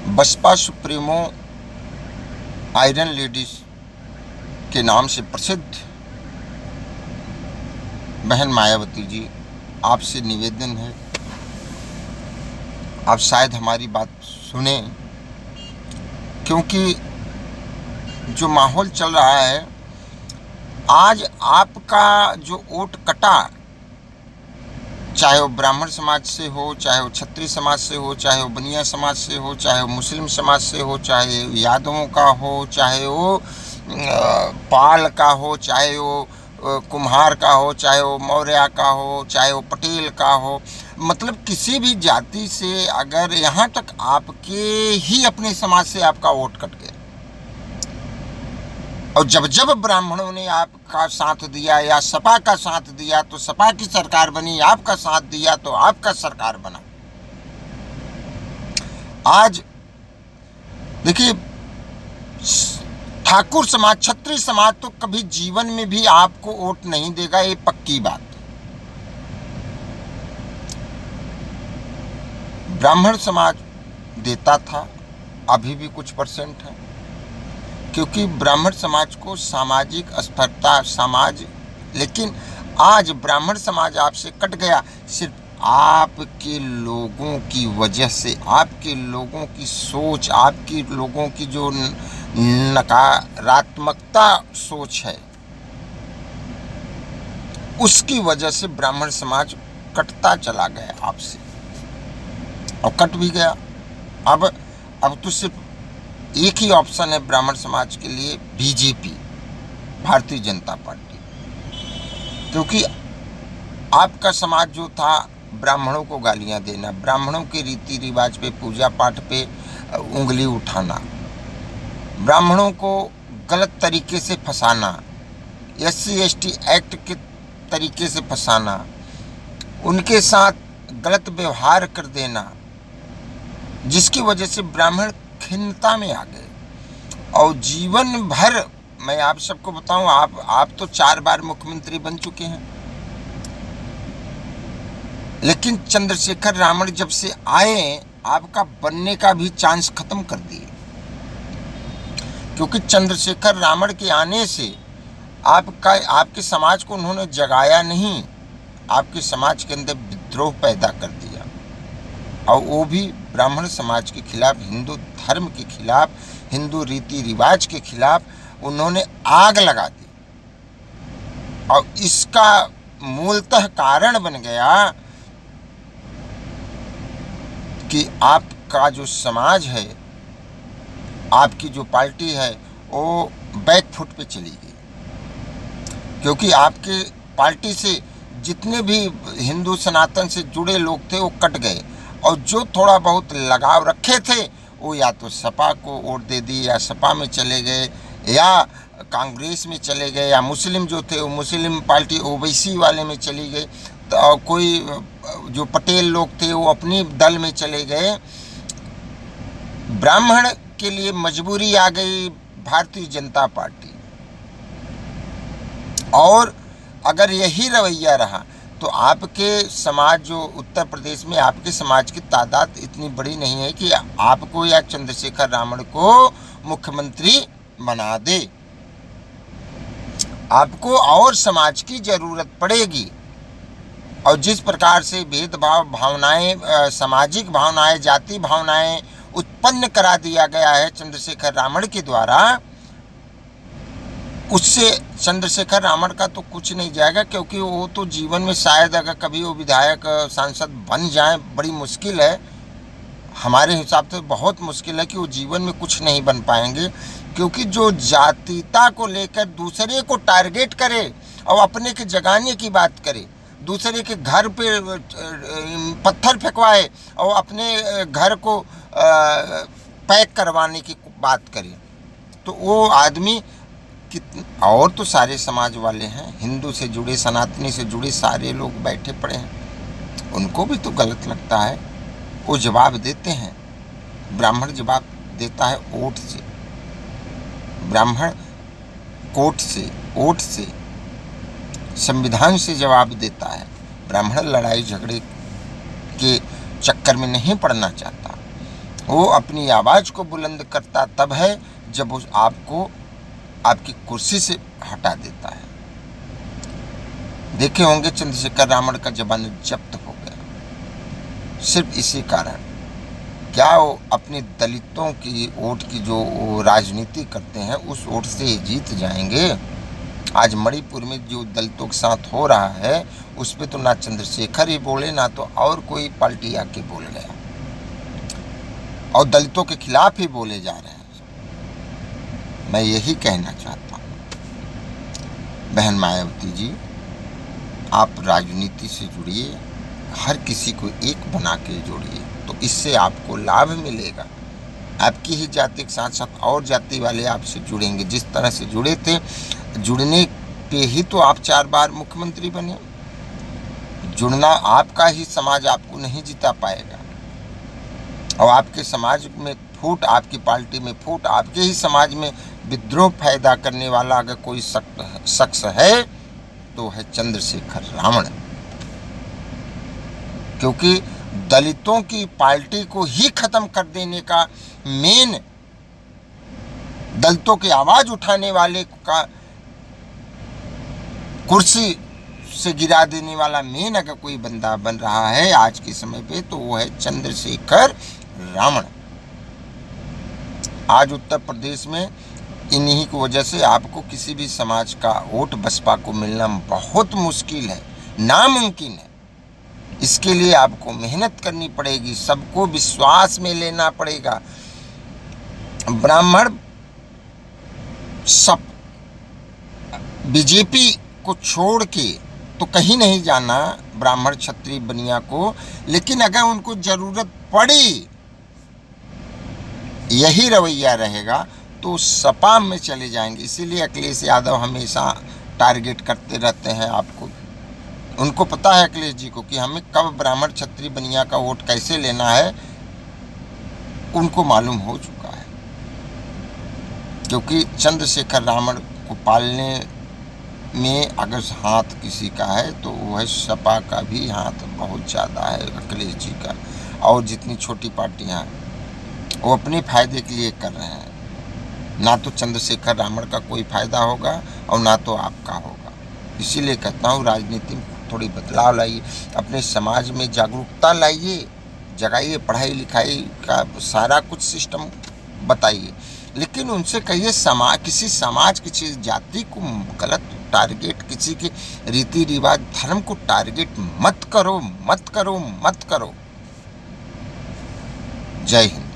Baspa supremo iron ladies के नाम से प्रसिद्ध बहन मायावती जी, आपसे निवेदन है, आप शायद हमारी बात सुने, क्योंकि जो माहौल चल रहा है आज, आपका जो वोट कटा, चाहे वो ब्राह्मण समाज से हो, चाहे वो क्षत्रिय समाज से हो, चाहे वो बनिया समाज से हो, चाहे वो मुस्लिम समाज से हो, चाहे यादवों का हो, चाहे वो पाल का हो, चाहे वो कुम्हार का हो, चाहे वो मौर्य का हो, चाहे वो पटेल का हो, मतलब किसी भी जाति से, अगर यहाँ तक आपके ही अपने समाज से आपका वोट कट गया, और जब जब ब्राह्मणों ने आपका साथ दिया या सपा का साथ दिया तो सपा की सरकार बनी, आपका साथ दिया तो आपका सरकार बना। आज देखिए, ठाकुर समाज, क्षत्रिय समाज तो कभी जीवन में भी आपको वोट नहीं देगा, ये पक्की बात। ब्राह्मण समाज देता था, अभी भी कुछ परसेंट है, क्योंकि ब्राह्मण समाज को सामाजिक अस्थिरता समाज, लेकिन आज ब्राह्मण समाज आपसे कट गया सिर्फ आपके लोगों की वजह से, आपके लोगों की सोच, आपके लोगों की जो नकारात्मकता सोच है, उसकी वजह से ब्राह्मण समाज कटता चला गया आपसे, और कट भी गया। अब तो सिर्फ एक ही ऑप्शन है ब्राह्मण समाज के लिए, बीजेपी, भारतीय जनता पार्टी, क्योंकि आपका समाज जो था ब्राह्मणों को गालियां देना, ब्राह्मणों के रीति रिवाज पे, पूजा पाठ पे उंगली उठाना, ब्राह्मणों को गलत तरीके से फंसाना, SC/ST एक्ट के तरीके से फंसाना, उनके साथ गलत व्यवहार कर देना, जिसकी वजह से ब्राह्मण खिन्नता में आ गए। और जीवन भर, मैं आप सबको बताऊं, आप तो 4 बार मुख्यमंत्री बन चुके हैं, लेकिन चंद्रशेखर रावण जब से आए, आपका बनने का भी चांस खत्म कर दिए, क्योंकि चंद्रशेखर रावण के आने से आपके समाज को उन्होंने जगाया नहीं, आपके समाज के अंदर विद्रोह पैदा कर दिया, और वो भी ब्राह्मण समाज के खिलाफ, हिंदू धर्म के खिलाफ, हिंदू रीति रिवाज के खिलाफ उन्होंने आग लगा दी। और इसका मूलतः कारण बन गया कि आपका जो समाज है, आपकी जो पार्टी है, वो बैकफुट पे चली गई, क्योंकि आपके पार्टी से जितने भी हिंदू सनातन से जुड़े लोग थे वो कट गए, और जो थोड़ा बहुत लगाव रखे थे वो या तो सपा को वोट दे दी, या सपा में चले गए, या कांग्रेस में चले गए, या मुस्लिम जो थे वो मुस्लिम पार्टी OBC वाले में चली गई, तो कोई जो पटेल लोग थे वो अपनी दल में चले गए। ब्राह्मण के लिए मजबूरी आ गई भारतीय जनता पार्टी, और अगर यही रवैया रहा तो आपके समाज, जो उत्तर प्रदेश में आपके समाज की तादाद इतनी बड़ी नहीं है कि आपको या चंद्रशेखर रावण को मुख्यमंत्री बना दे। आपको और समाज की जरूरत पड़ेगी, और जिस प्रकार से भेदभाव भावनाएं, सामाजिक भावनाएं, जाति भावनाएं उत्पन्न करा दिया गया है चंद्रशेखर रावण के द्वारा, उससे चंद्रशेखर रावण का तो कुछ नहीं जाएगा, क्योंकि वो तो जीवन में शायद अगर कभी वो विधायक सांसद बन जाए, बड़ी मुश्किल है, हमारे हिसाब से बहुत मुश्किल है कि वो जीवन में कुछ नहीं बन पाएंगे, क्योंकि जो जातीयता को लेकर दूसरे को टारगेट करे और अपने के जगाने की बात करे, दूसरे के घर पे पत्थर फेंकवाए और अपने घर को पैक करवाने की बात करे, तो वो आदमी और तो सारे समाज वाले हैं, हिंदू से जुड़े, सनातनी से जुड़े सारे लोग बैठे पड़े हैं, उनको भी तो गलत लगता है, वो जवाब देते हैं। ब्राह्मण जवाब देता है वोट से, ब्राह्मण कोर्ट से, वोट से, संविधान से जवाब देता है। ब्राह्मण लड़ाई झगड़े के चक्कर में नहीं पड़ना चाहता। वो अपनी आवाज़ को बुलंद करता तब है जब उस आपको आपकी कुर्सी से हटा देता है। देखे होंगे चंद्रशेखर रावण का जबान जब्त हो गया सिर्फ इसी कारण। क्या वो अपने दलितों की वोट की जो वो राजनीति करते हैं उस वोट से जीत जाएंगे? आज मणिपुर में जो दलितों के साथ हो रहा है उस पर तो ना चंद्रशेखर ही बोले ना तो और कोई पार्टी आके बोल गया, और दलितों के खिलाफ ही बोले जा रहे हैं। मैं यही कहना चाहता हूँ बहन मायावती जी, आप राजनीति से जुड़िए, हर किसी को एक बना के जोड़िए, तो इससे आपको लाभ मिलेगा। आपकी ही जाति के साथ साथ और जाति वाले आपसे जुड़ेंगे। जिस तरह से जुड़े थे, जुड़ने पे ही तो आप 4 बार मुख्यमंत्री बने। जुड़ना आपका ही समाज आपको नहीं जिता पाएगा, और आपके समाज में फूट, आपकी पार्टी में फूट, आपके ही समाज में विद्रोह पैदा करने वाला अगर कोई शख्स है तो है चंद्रशेखर रावण। क्योंकि दलितों की पार्टी को ही खत्म कर देने का मेन, दलितों की आवाज उठाने वाले का कुर्सी से गिरा देने वाला मेन अगर कोई बंदा बन रहा है आज के समय पे तो वो है चंद्रशेखर रावण। आज उत्तर प्रदेश में इन्हीं की वजह से आपको किसी भी समाज का वोट बसपा को मिलना बहुत मुश्किल है, नामुमकिन है। इसके लिए आपको मेहनत करनी पड़ेगी, सबको विश्वास में लेना पड़ेगा। ब्राह्मण सब बीजेपी को छोड़ के तो कहीं नहीं जाना, ब्राह्मण क्षत्रिय बनिया को, लेकिन अगर उनको जरूरत पड़ी यही रवैया रहेगा तो सपा में चले जाएंगे। इसीलिए अखिलेश यादव हमेशा टारगेट करते रहते हैं आपको। उनको पता है अखिलेश जी को कि हमें कब ब्राह्मण क्षत्रिय बनिया का वोट कैसे लेना है, उनको मालूम हो चुका है। क्योंकि चंद्रशेखर रावण को पालने में अगर हाथ किसी का है तो वह सपा का भी हाथ बहुत ज़्यादा है, अखिलेश जी का। और जितनी छोटी पार्टियां वो अपने फायदे के लिए कर रहे हैं, ना तो चंद्रशेखर रावण का कोई फायदा होगा और ना तो आपका होगा। इसीलिए कहता हूँ राजनीति में थोड़ी बदलाव लाइए, अपने समाज में जागरूकता लाइए, जगाइए, पढ़ाई लिखाई का सारा कुछ सिस्टम बताइए, लेकिन उनसे कहिए किसी समाज, किसी जाति को गलत टारगेट, किसी के रीति रिवाज, धर्म को टारगेट मत करो, मत करो, मत करो। जय हिंद।